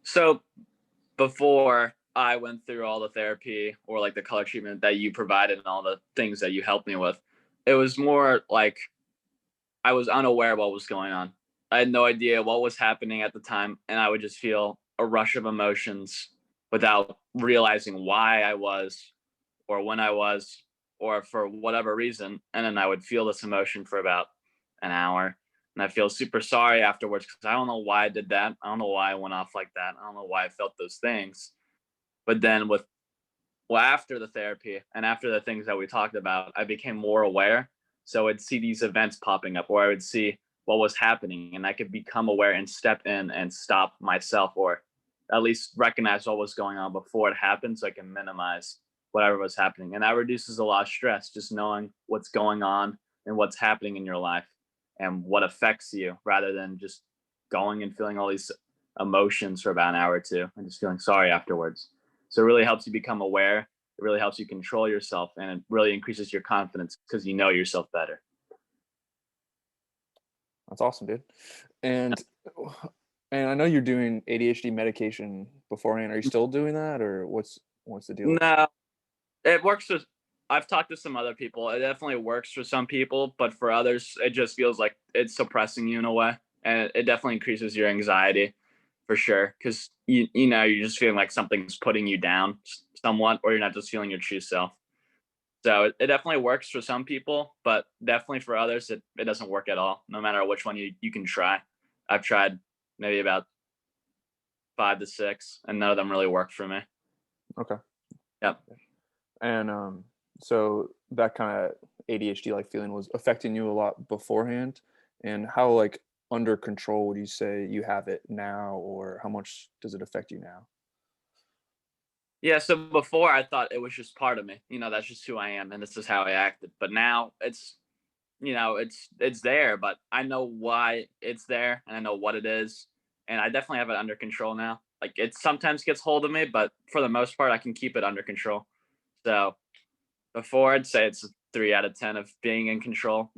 So before I went through all the therapy or like the color treatment that you provided and all the things that you helped me with, it was more like I was unaware of what was going on. I had no idea what was happening at the time, and I would just feel a rush of emotions without realizing why I was or when I was or for whatever reason. And then I would feel this emotion for about an hour. And I feel super sorry afterwards because I don't know why I did that. I don't know why I went off like that. I don't know why I felt those things. But then after the therapy and after the things that we talked about, I became more aware. So I'd see these events popping up, or I would see what was happening, and I could become aware and step in and stop myself, or at least recognize what was going on before it happened, so I can minimize whatever was happening. And that reduces a lot of stress, just knowing what's going on and what's happening in your life and what affects you, rather than just going and feeling all these emotions for about an hour or two and just feeling sorry afterwards. So it really helps you become aware. It really helps you control yourself, and it really increases your confidence because you know yourself better. That's awesome, dude. And and I know you're doing ADHD medication beforehand. Are you still doing that, or what's the deal? No, it works with. I've talked to some other people. It definitely works for some people, but for others, it just feels like it's suppressing you in a way, and it definitely increases your anxiety for sure. Because you know you're just feeling like something's putting you down somewhat, or you're not just feeling your true self. So it definitely works for some people, but definitely for others, it doesn't work at all. No matter which one you can try. I've tried maybe about 5 to 6, and none of them really worked for me. Okay. Yep. And so that kind of ADHD like feeling was affecting you a lot beforehand. And how like under control would you say you have it now, or how much does it affect you now? Yeah, so before I thought it was just part of me. That's just who I am and this is how I acted. But now it's there, but I know why it's there and I know what it is. And I definitely have it under control now. Like it sometimes gets hold of me, but for the most part I can keep it under control. So before I'd say it's a 3 out of 10 of being in control.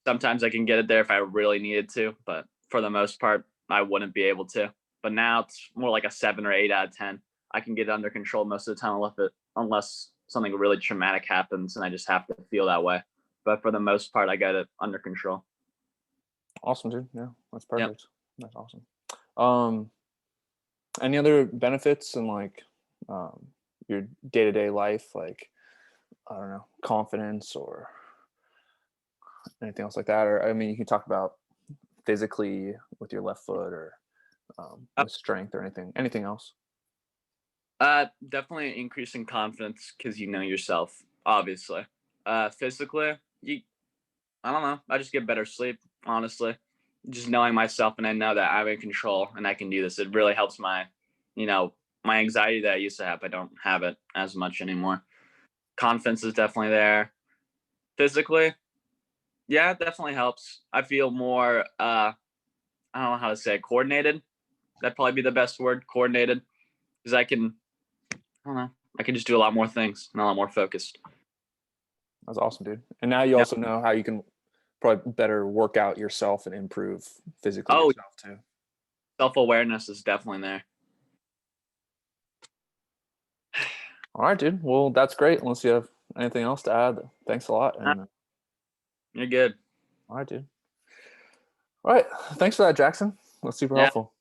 Sometimes I can get it there if I really needed to, but for the most part, I wouldn't be able to. But now it's more like a 7 or 8 out of 10. I can get it under control most of the time, unless something really traumatic happens and I just have to feel that way. But for the most part, I got it under control. Awesome, dude. Yeah, that's Yep. perfect. That's awesome. Um, any other benefits in like um, your day to day life, like I don't know, confidence or anything else like that? Or I mean, you can talk about physically with your left foot, or with strength, or anything else. Definitely increasing confidence because you know yourself, obviously. Physically, I don't know. I just get better sleep, honestly. Just knowing myself and I know that I'm in control and I can do this. It really helps my anxiety that I used to have. I don't have it as much anymore. Confidence is definitely there. Physically, yeah, it definitely helps. I feel more I don't know how to say it, coordinated. That'd probably be the best word, coordinated. Because I don't know, I can just do a lot more things and a lot more focused. That's awesome, dude. And now you Yeah. also know how you can probably better work out yourself and improve physically Oh, yourself too. self-awareness is definitely there. All right, dude. Well, that's great. Unless you have anything else to add, thanks a lot. Uh, And You're good. all right, dude. All right. Thanks for that, Jackson. That's super Yeah. helpful.